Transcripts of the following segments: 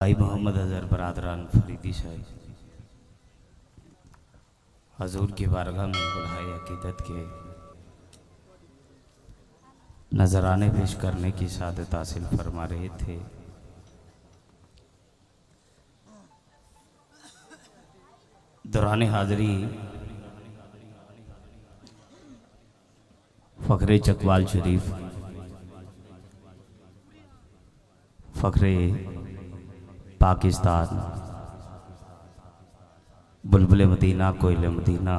भाई मोहम्मद अजहर बरादरान फरीदी साहब हजूर की बारगाह में बुलाए अकीदत के नजराने पेश करने की सादत हासिल फरमा रहे थे। दौरान हाज़री फ़खरे चकवाल शरीफ, फ़खरे पाकिस्तान, बुलबुल मदीना, कोयले मदीना,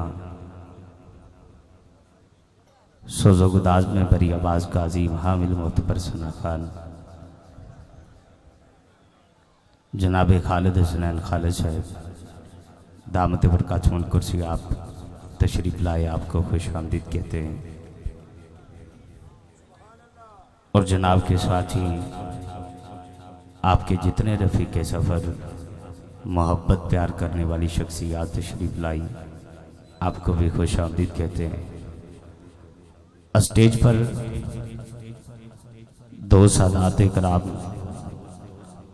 सोज़ोगुदाज में बरी आवाज़ का अजीम हामिल मोतबर सना खान जनाब खालिद हसनैन खालिद साहब दामत बरकातुहुल कुर्सी आप तशरीफ़ लाए, आपको खुश आमदीद कहते हैं। और जनाब के साथी आपके जितने रफ़ीक़े सफ़र मोहब्बत प्यार करने वाली शख्सियात तशरीफ़ लाई, आपको भी खुश आमदीद कहते हैं। स्टेज पर दो सादात कराम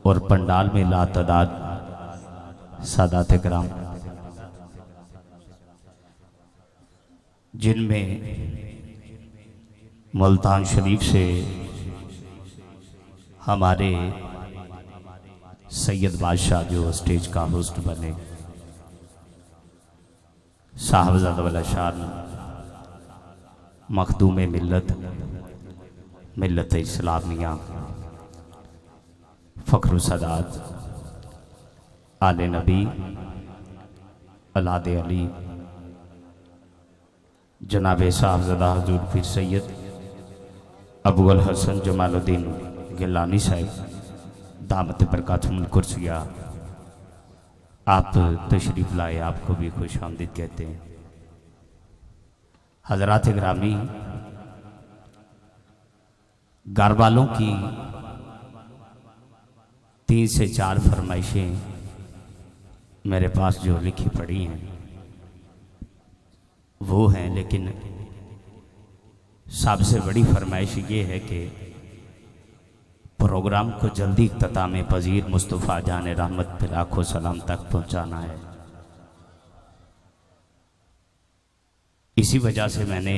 और पंडाल में लातादाद सादात कराम, जिनमें मुल्तान शरीफ से हमारे सैयद बादशाह जो स्टेज का होस्ट बने, साहबजादा वाला शान मखदूम मिल्लत इस्लामिया फ़ख्रुल सदात आले नबी औलाद अली जनाब साहबजादा हजूर पीर सैयद अबू अल हसन जमालुद्दीन गिलानी साहब दामत बरकातुहुल कुर्सिया आप तशरीफ़ लाए, आपको भी खुश आमदीद कहते हैं। हज़रात ग्रामी, घर वालों की 3 से 4 फरमाइशें मेरे पास जो लिखी पड़ी हैं वो हैं, लेकिन सबसे बड़ी फरमाइश ये है कि प्रोग्राम को जल्दी इख्तिताम पजीर मुस्तफ़ा जान रहमत पे लाखों सलाम तक पहुंचाना है। इसी वजह से मैंने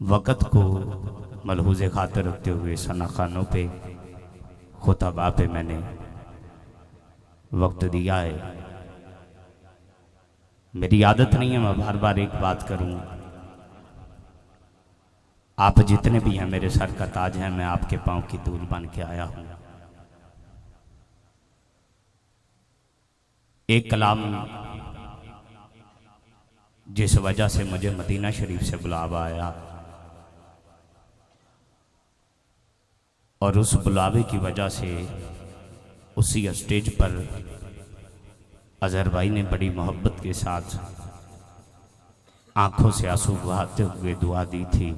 वक़्त को मलहूज़े खातिर रखते हुए सना खानों पे खुतबा पे मैंने वक्त दिया है। मेरी आदत नहीं है मैं बार बार एक बात करूं। आप जितने भी हैं मेरे सर का ताज है, मैं आपके पांव की धूल बन के आया हूं। एक कलाम जिस वजह से मुझे मदीना शरीफ से बुलावा आया और उस बुलावे की वजह से उसी स्टेज पर अजहर भाई ने बड़ी मोहब्बत के साथ आंखों से आंसू बहाते हुए दुआ दी थी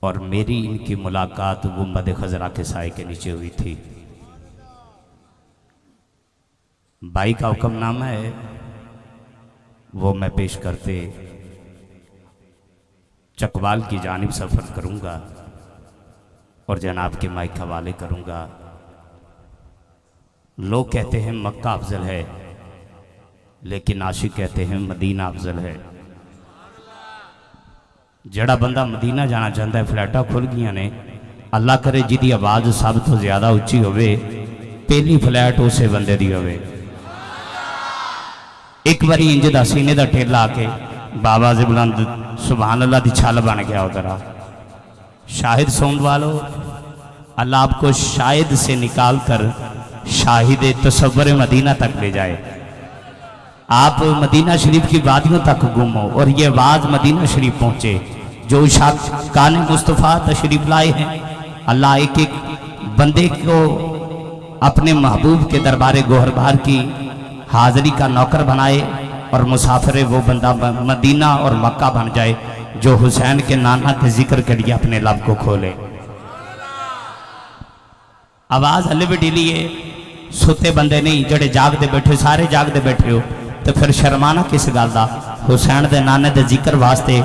और मेरी इनकी मुलाकात गुंबद खजरा के साए के नीचे हुई थी। भाई का हुक्मनामा है वो मैं पेश करते चकवाल की जानिब सफ़र करूंगा और जनाब के माइक हवाले करूंगा। लोग कहते हैं मक्का अफजल है, लेकिन आशिक कहते हैं मदीना अफजल है। जड़ा बंदा मदीना जाना चाहता है, फ्लैटा खुल गई ने, अल्लाह करे जिदी आवाज़ सब तो ज़्यादा उच्ची होवे, पहली फ्लैट उसे बंदे दी होवे। एक बारी इंज दा सीने दा ठेला आके बाबा जी बुलंद सुभान अल्लाह दी छल बन गया उधरा। शाहिद सोंद वालो, अल्लाह आपको शाहिद से निकाल कर शाहिद तसव्वुर मदीना तक ले जाए। आप मदीना शरीफ की वादियों तक गुम हो और ये आवाज़ मदीना शरीफ पहुँचे। जो कान मुस्तफ़ा तशरीफ़ लाए हैं, अल्लाह एक एक बंदे को अपने महबूब के दरबार गोहरबार की हाज़री का नौकर बनाए और मुसाफिर वो बंदा मदीना और मक्का बन जाए जो हुसैन के नाना के जिक्र के लिए अपने लब को खोले। आवाज़ हले भी ढीली है, सुते बंदे नहीं, जड़े जागते बैठे सारे जागते बैठे हो, तो फिर शर्माना किस गल का? हुसैन के नाने के जिक्र वास्ते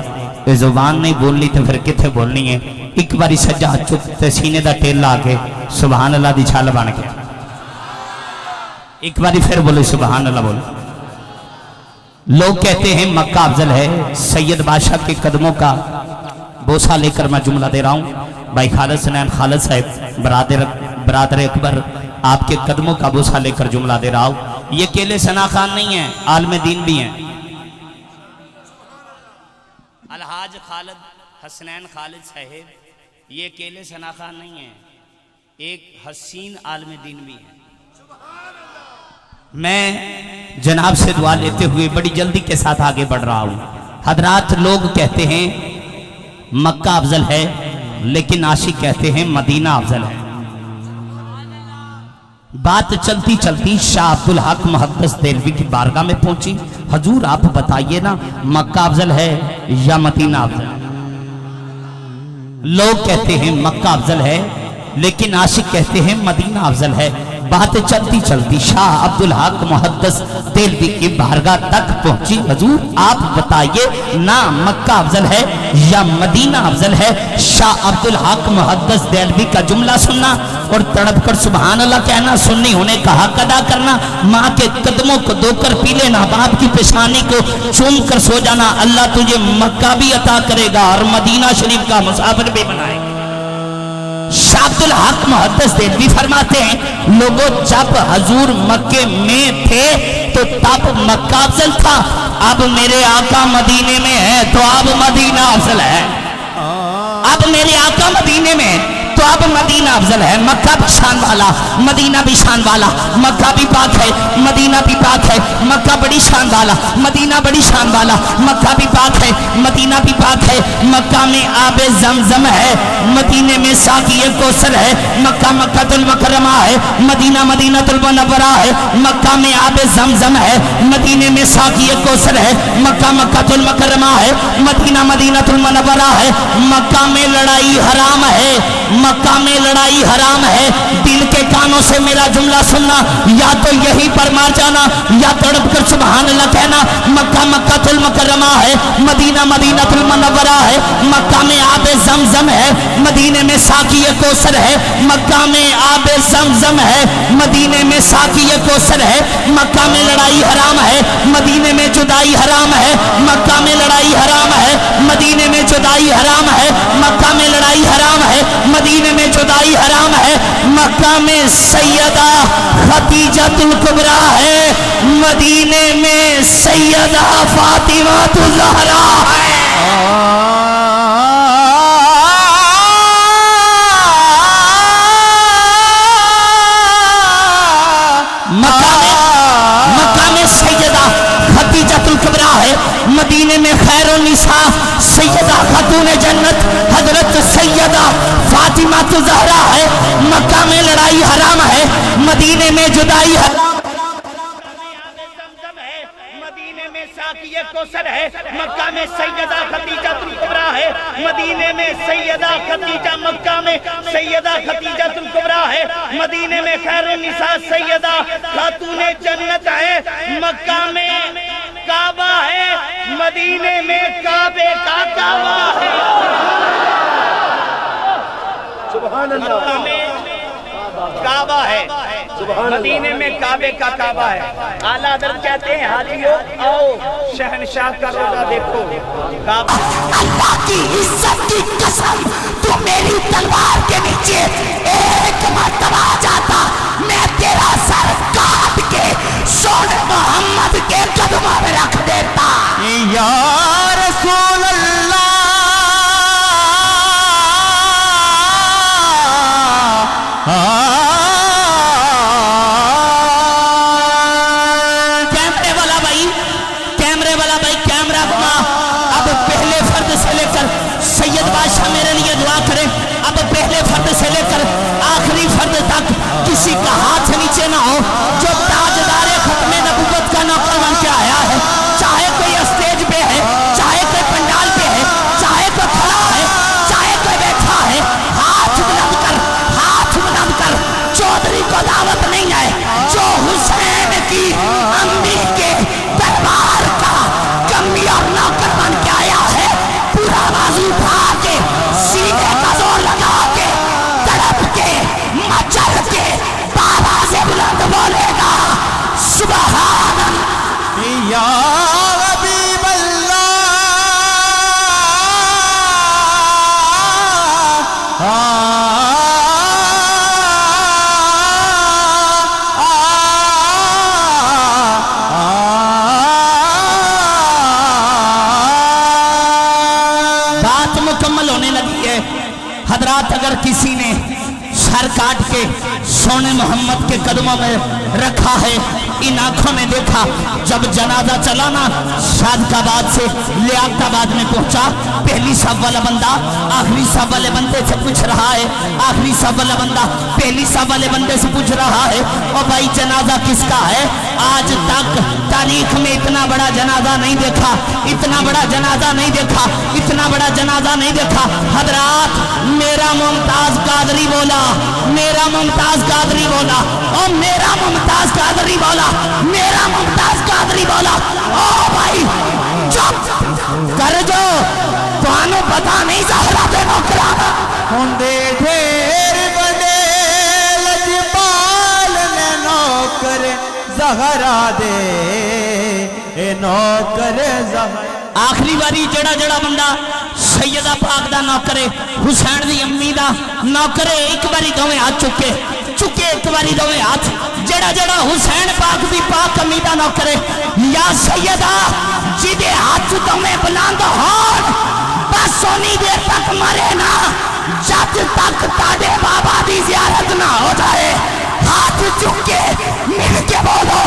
जुबान नहीं बोलनी तो फिर कितने बोलनी है। एक बारी सज्जा चुक ते सीने दा टेल ला के सुभान अल्लाह दी छाल बन गया। एक बारी फिर बोले सुभान अल्लाह बोले। लोग कहते हैं मक्का अफजल है। सैयद बादशाह के कदमों का बोसा लेकर मैं जुमला दे रहा हूँ। भाई खालिद सनैन खालिद साहब बरादर अकबर आपके कदमों का बोसा लेकर जुमला दे रहा हूँ। ये केले सना खान नहीं है, आलम दीन भी हैं। अलहाज खालिद हसनैन खालिद साहब ये केले सना खान नहीं है, एक हसीन आलम दीन भी है। मैं जनाब से दुआ लेते हुए बड़ी जल्दी के साथ आगे बढ़ रहा हूँ। हजरात, लोग कहते हैं मक्का अफजल है, लेकिन आशिक कहते हैं मदीना अफजल है। बात चलती चलती शाह अब्दुल हक मुहद्दिस देलवी की बारगाह में पहुंची। हजूर आप बताइए ना, मक्का अफजल है या मदीना अफजल? लोग कहते हैं मक्का अफजल है, लेकिन आशिक कहते हैं मदीना अफजल है। बात चलती चलती शाह अब्दुल हक मुहद्दिस देलवी की बारगाह तक पहुंची। हजूर आप बताइए ना, मक्का अफजल है या मदीना अफजल है? शाह अब्दुल हक मुहद्दिस देलवी का जुमला सुनना और तड़प कर सुभान अल्लाह कहना, सुन्नी होने का हक अदा करना, माँ के कदमों को धोकर पी लेना, बाप की पेशानी को चूम कर सो जाना। अल्लाह तुझे मक्का भी अता करेगा और मदीना शरीफ का मुसाफिर भी बनाएगा। शाह अब्दुल हक मुहद्दिस देलवी फरमाते हैं, लोगों जब हजूर मक्के में थे तो तब मक्का अफजल था, अब मेरे आका मदीने में है तो अब मदीना अफजल है। अब मेरे आका मदीने में तो अब मदीना अफजल है। मक्का भी शान वाला, मदीना भी शान वाला। मक्का भी पाक है, मदीना भी पाक है। मक्का बड़ी शान वाला, मदीना बड़ी शान वाला। मक्का भी पाक है, मदीना भी पाक है। मक्का में आबे जमजम है, मदीने में साक़िए कौसर है। मक्का मक्कातुल मुकर्रमा है, मदीना मदीनातुल मुनव्वरा है। मक्का में आबे जमजम है, मदीने में साक़िए कौसर है। मक्का मक्कातुल मुकर्रमा है, मदीना मदीनातुल मुनव्वरा है। मक्का में लड़ाई हराम है, मक्का में लड़ाई हराम है। दिल के कानों से मेरा जुमला सुनना, या तो यहीं पर मार जाना या तड़प कर सुभान अल्लाह कहना। मक्का मक्कातुल मुकर्रमा है, मदीना मदीनातुल मुनव्वरा है। मक्का में आबे जमजम है, मदीने में साक़िए कौसर है। मक्का में आबे जमजम है, मदीने में साक़िए कौसर है। मक्का में लड़ाई हराम है, मदीने में जुदाई हराम है। मक्का में लड़ाई हराम है, मदीने में जुदाई हराम है। मक्का में लड़ाई हराम है, मदीने में जुदाई हराम है। मक्का में सैयदा खदीजतुल कुबरा है, मदीने में सैयदा फातिमा ज़हरा है। मक्का में सैयदा खदीजतुल कुबरा है, मदीने में खैरुन निसा सैयदा खातून जन्नत हजरत सैयदा फातिमा ज़हरा है। मक्का में लड़ाई हराम है, मदीने में जुदाई हराम है। मदीने में साक़िए कौसर है। मक्का में सैयदा खदीजतुल कुबरा है, मदीने में सैयदा खदीजा। मक्का में सैयदा खदीजतुल कुबरा है, मदीने में खैरुन निसा सैयदा खातून जन्नत है। मक्का में काबा है, मदीने में काबे का काबा है। मक्का में काबा है, मदीने में काबे का काबा है। आला हज़रत कहते हैं, हाजियो आओ शहनशाह का रोजा देखो। अल्लाह की इज्जत की कसम, तू मेरी तलवार के नीचे एक मर्तबा आ जाता, मैं तेरा सर काट के सोने मोहम्मद के कदमों में रख देता। या रसूल अल्लाह, कैमरे वाला भाई कैमरा घुमा। अब पहले फर्द से लेकर सैयद बादशाह मेरे लिए दुआ करें। अब पहले फर्द से लेकर आखिरी फर्द तक किसी का हाथ नीचे ना हो जो ताजदारे खत्मे नबूवत का नौकर बन के आया है। चाहे कोई स्टेज पे है, चाहे कोई पंडाल पे है, चाहे कोई खड़ा है, चाहे कोई बैठा है, हाथ बुलंद कर, हाथ बुलंद कर। सर काट के सोने मोहम्मद के कदमों में रखा है। इन आंखों ने देखा जब जनाजा चला ना, शादकाबाद से लियाकताबाद में पहुंचा। पहली सब वाला बंदा आखिरी सब वाले बंदे से पूछ रहा है, आखिरी सब वाला बंदा पहली सब वाले बंदे से पूछ रहा है, और भाई जनाजा किसका है? आज तक तारीख में इतना बड़ा जनाजा नहीं देखा, इतना बड़ा जनाजा नहीं देखा, इतना बड़ा जनाजा नहीं देखा। हजरात, मेरा मुमताज कादरी बोला, मेरा मुमताज कादरी बोला, और मेरा मुमताज कादरी बोला, मेरा मुमताज कादरी बोला। ओ भाई चुप कर जो, तुहानू पता नहीं ज़हरा दे नौकराना होंदे ढेर बड़े लजपाल ने नौकर ज़हरा दे, ए नौकर ज़हरा। आखिरी बारी जड़ा जड़ा बंदा सैयदा पाक दा नौकर है, हुसैन दी अम्मी दा नौकर है। एक बारी दोवें हाथ चुके चुके, एक बारी दोवें हाथ। जड़ा जड़ा हुसैन पाक दी पाक अम्मी दा नौकर है, या सैयदा जिदे हाथ दोवें बुलंद होण, बस सोनी देर तक मरे ना, जब तक ताडे बाबा दी ज़ियारत ना हो जाए। हाथ चुके मिल के बोलो,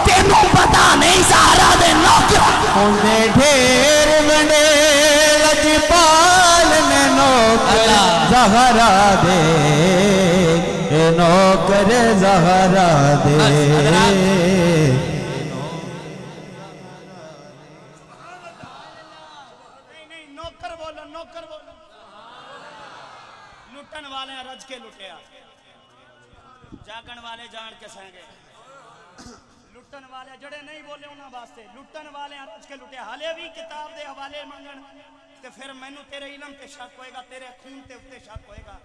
तेनू पता नहीं ज़हरा दे नौकर। होंदे ढेर बड़े लजपाल ने नौकर ज़हरा दे, ए नौकर ज़हरा दे। नौकर बोलो, नौकर बोलो। लुटन वाले रज के लुटिया, जागण वाले जान के सहेंगे। लुटन वाले जड़े नहीं बोले उन्होंने वास्ते, लुटन वाले रज के लुटिया। हाले भी किताब दे हवाले मंगण ते फिर मैनू तेरे इलम ते शक होएगा, तेरे खून ते उत्ते शक होएगा।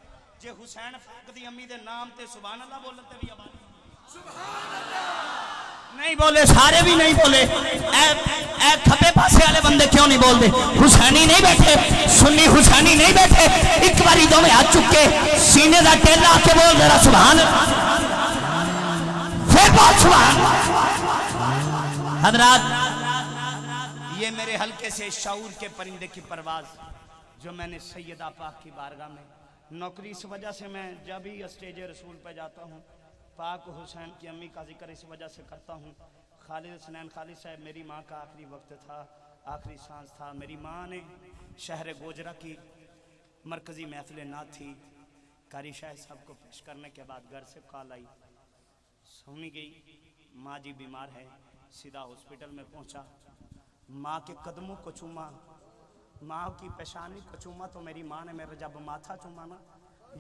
जे हुसैन फाक दी अम्मी दे नाम ते सुभान अल्लाह बोलन ते भी हवाले नहीं बोले, सारे भी नहीं बोले। ए खब्बे पासे वाले बंदे क्यों नहीं बोलते? हुसैनी नहीं बैठे, सुन्नी हुसैनी नहीं बैठे। एक बारी दो में हाथ चुक के सीने का टेला आके बोल जरा सुभान, फिर बोल सुभान। हजरात, ये मेरे हल्के से शऊर के परिंदे की परवाज जो मैंने सैयदा पाक की बारगाह में नौकरी, इस वजह से मैं जब भी स्टेज रसूल पे जाता हूँ पाक हुसैन की अम्मी का जिक्र इस वजह से करता हूँ। खालिद हसनैन खालिद साहब मेरी माँ का आखिरी वक्त था, आखिरी सांस था। मेरी माँ ने शहर गोजरा की मरकज़ी महफिल नात थी, कारी शाह साहब को पेश करने के बाद घर से कॉल आई, सुनी गई माँ जी बीमार है। सीधा हॉस्पिटल में पहुँचा, माँ के कदमों को चूमा, माँ की पेशानी को चूमा। तो मेरी माँ ने मेरा जब माथा चूमा ना,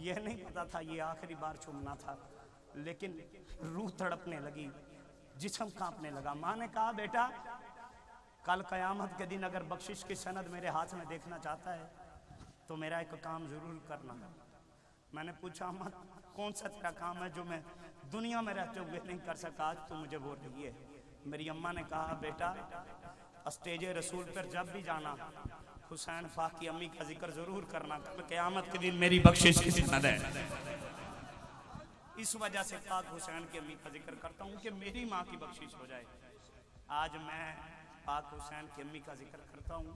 यह नहीं पता था ये आखिरी बार चूमना था, लेकिन रूह तड़पने लगी, जिस्म कांपने लगा। माँ ने कहा बेटा कल क़यामत के दिन अगर बख्शिश की सनद मेरे हाथ में देखना चाहता है तो मेरा एक काम ज़रूर करना। मैंने पूछा अम्मा कौन सा तेरा काम है जो मैं दुनिया में रहते हुए नहीं कर सका, आज तो मुझे बोल रही है। मेरी अम्मा ने कहा बेटा स्टेज रसूल पर जब भी जाना हुसैन फाक की अम्मी का जिक्र जरूर करना, कल क़यामत के दिन मेरी बख्शिश की सनद है। इस वजह से पाक हुसैन की अम्मी का जिक्र करता हूँ कि मेरी माँ की बख्शिश हो जाए। आज मैं पाक हुसैन की अम्मी का जिक्र करता हूँ,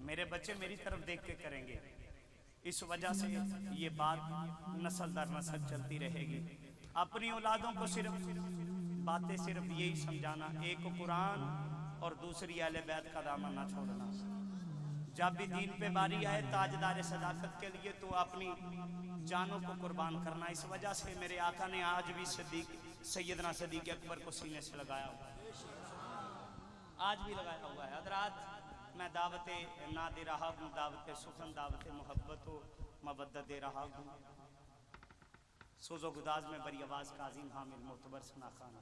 मेरे बच्चे मेरी तरफ देख के करेंगे। इस वजह से ये बात नस्ल दर नस्ल चलती रहेगी। अपनी औलादों को सिर्फ बातें सिर्फ यही समझाना, एक कुरान और दूसरी अहले बैत का दामन ना छोड़ना। जब भी दीन पे बारी आए ताजदार सदाकत के लिए तो अपनी जानों को कुर्बान करना। इस वजह से मेरे आका ने आज भी सैयदना सदीक अकबर को सीने से लगाया हुआ है, आज भी लगाया हुआ है। हज़रात, मैं दावत ना दे रहा हूँ, दावत सुखन, दावत मोहब्बत व मवद्दत दे रहा हूँ। सोजो गुदाज में बड़ी आवाज़ का अजीम हामिल मोतबर सना खाना,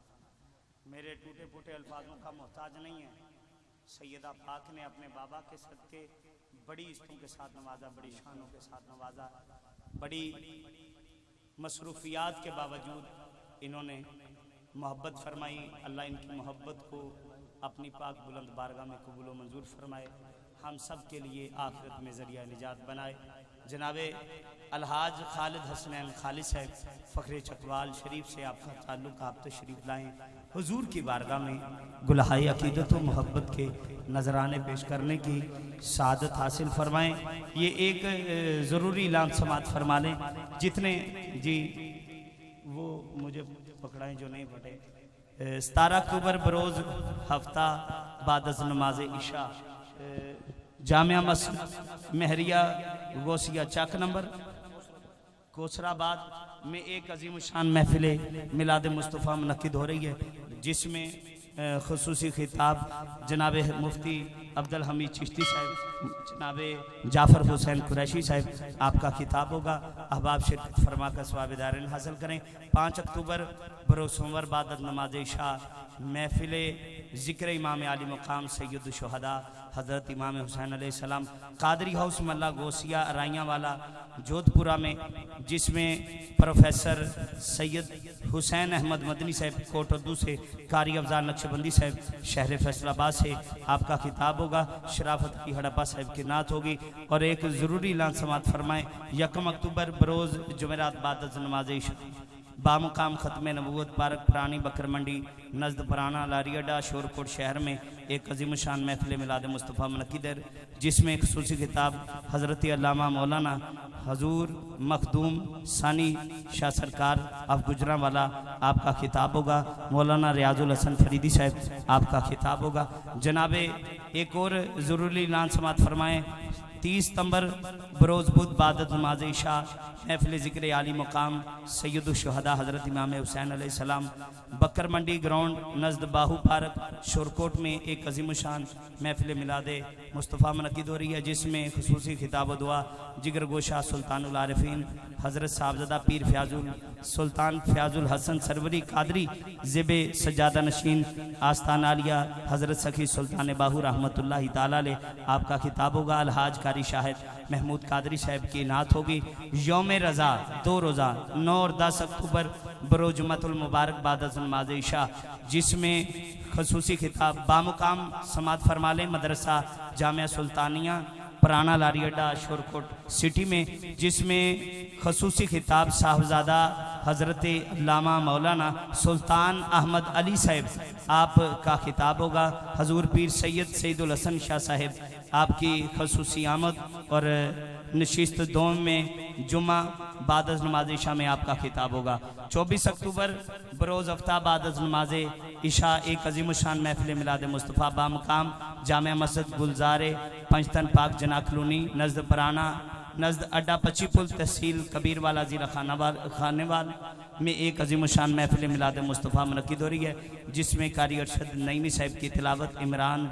मेरे टूटे फूटे अल्फाजों का मोहताज नहीं है। सैयदा पाक ने अपने बाबा के सदके बड़ी इज्जतों के साथ नवाजा, बड़ी शानों के साथ नवाजा, बड़ी मसरूफियात के बावजूद इन्होंने मोहब्बत फरमाई। अल्लाह इनकी मोहब्बत को अपनी पाक बुलंद बारगाह में कबूल व मंजूर फरमाए, हम सब के लिए आखिरत में ज़रिया निजात बनाए। जनाबे अलहाज खालिद हसनैन खालिद साहब फ़खरे चकवाल शरीफ से आपका ताल्लुक़, आप तशरीफ़ लाएँ। हुजूर की बारगाह में गुलहाई अकीदत व मोहब्बत के नजराने पेश करने की सादत हासिल फरमाएं। ये एक ज़रूरी ऐलान समात फरमा लें। जितने जी वो मुझे पकड़ाएं जो नहीं पढ़े। 17 अक्टूबर बरोज़ हफ्ता बाद अज़ नमाज इशा जामिया मस्जिद महरिया गौसिया चक नंबर कोसराबाद में एक अजीम शान महफिल मिलाद मुस्तफ़ा मुनक्किद हो रही है, जिसमें खुसूसी खिताब जनाब मुफ्ती अब्दुल हमीद चिश्ती साहब, जनाब जाफ़र हुसैन कुरैशी साहब आपका खिताब होगा। अहबाब शिरकत फरमा का सवाब दारिन हासिल करें। 5 अक्टूबर बरोज़ सोमवार बाद नमाज इशा महफिल ज़िक्र इमाम आली मुकाम सैयद शुहदा हज़रत इमाम हुसैन अलैहिस्सलाम कादरी हाउस मल्ला गोसिया राइयाँ वाला जोधपुरा में, जिसमें प्रोफेसर सैयद हुसैन अहमद मदनी साहब कोटद्दू से, कारी अफजार नक्शबंदी साहब शहर फैसलाबाद से आपका खिताब होगा। शराफत की हड़प्पा साहब की नात होगी। और एक ज़रूरी ऐलान समात फरमाएँ। 1 अक्टूबर बरोज़ जुमेरात बाद नमाज इशा बामुकाम ख़त्म नबूवत पार्क पुरानी बकर मंडी नज़द पुराना लारियाडा शोरकोट शहर में एक अजीम शान महफिल मिलाद मुस्तफ़ा मुनक्किद है, जिसमें खुसूसी किताब हज़रत अल्लामा मौलाना हजूर मखदूम सानी शाह सरकार ऑफ गुजरांवाला आपका खिताब होगा। मौलाना रियाजुल हसन फरीदी साहब आपका खिताब होगा। जनाब एक और ज़रूरी ऐलान समात फरमाएँ। 30 सितंबर बरोज़ बुध बाद नमाज इशा महफिल ज़िक्र आली मुकाम सैयद शुहदा हज़रत इमाम हुसैन अलैहिस्सलाम बकर मंडी ग्राउंड नज़द बाहू पार्क शोरकोट में एक अजीम शान महफिल मिलाद मुस्तफ़ा मुनक्किद हो रही है, जिसमें खुसूसी खिताब व दुआ जिगर गोशा सुल्तानुल आरिफीन हज़रत साहबज़ादा पीर फ़याज़ुल सुल्तान फ़याज़ुल हसन सरवरी कादरी ज़िबे सजादा नशीन आस्तान आलिया हज़रत सखी सुल्तान बाहू रहमतुल्लाहि ताला अलैह आपका खिताब होगा। अलहाज कारी शाहिद महमूद कादरी साहब की नात होगी। यौम रज़ा 2 रोज़ा 9 और 10 अक्टूबर बरोज़ जुम्मतुल मुबारक बाद नमाज इशा, जिसमें खसूसी खिताब बामुकाम समात फरमाले मदरसा जामिया सुल्तानिया पुराना लारियाडा शोरकोट सिटी में, जिसमें खसूसी खिताब साहबजादा हज़रत अल्लामा मौलाना सुल्तान अहमद अली साहब आपका खिताब होगा। हजूर पीर सैयद सईदुल हसन शाह साहब आपकी खसूसी आमद और नशिस्त दोम में जुम्मा बाद नमाज इशा में आपका खिताब होगा। 24 अक्टूबर बरोज़ हफ्ता बाद नमाज इशा एक अजीम शान महफिल मिलाद मुस्तफ़ा बामुकाम जामिया मस्जिद गुलजारे पंचतन पाक जना कलोनी नज़द पुराना नज़द अड्डा पच्ची पुल तहसील कबीरवाला ज़िला खानेवाल में एक अजीम शान महफिल मिलाद मुस्तफ़ा मुनक्किद हो रही है, जिसमें कारी अरशद नईमी साहब की तिलावत इमरान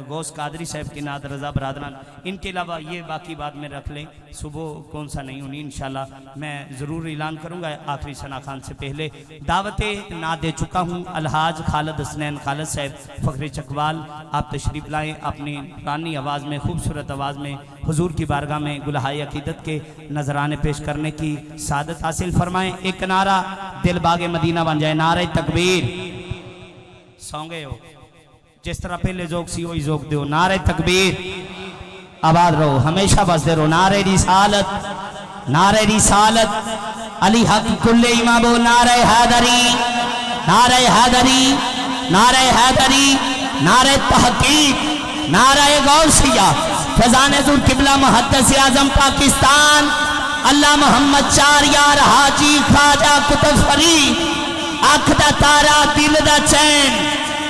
गौस कादरी साहब की नात रज़ा बरादरान। इनके अलावा ये बाकी बाद में रख लें, सुबह कौन सा नहीं होनी इंशाल्लाह मैं ज़रूर ऐलान करूँगा। आखिरी सना खान से पहले दावत ना दे चुका हूँ अलहाज खालिद हसनैन खालिद साहब फ़खरे चकवाल, आप तशरीफ़ लाएँ अपनी पुरानी आवाज़ में खूबसूरत आवाज़ में हुजूर की बारगाह में गुलहाई अकीदत के नजराने पेश करने की सादत हासिल फरमाएँ। एक नारा दिल बागे मदीना बन जाए, नारे तकबीर। सौ गए हो जिस तरह पहले जोक सी वही जोक दो, नारे तकबीर आबाद रहो हमेशा बसते रहो। नारे रिसालत अली हक कुल्ले इमामो नारे हैदरी नारे हैदरी नारे हैदरी नारे तहकीक नारे गौसिया फैजान जुल किबला मुहद्दिस आजम पाकिस्तान अल्लाह मोहम्मद 4 यार हाजी ख्वाजा कुतुब फरीद आँख दा तारा दिल दा चैन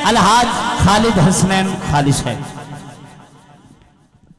अलहाज खालिद हसनैन खालिद है।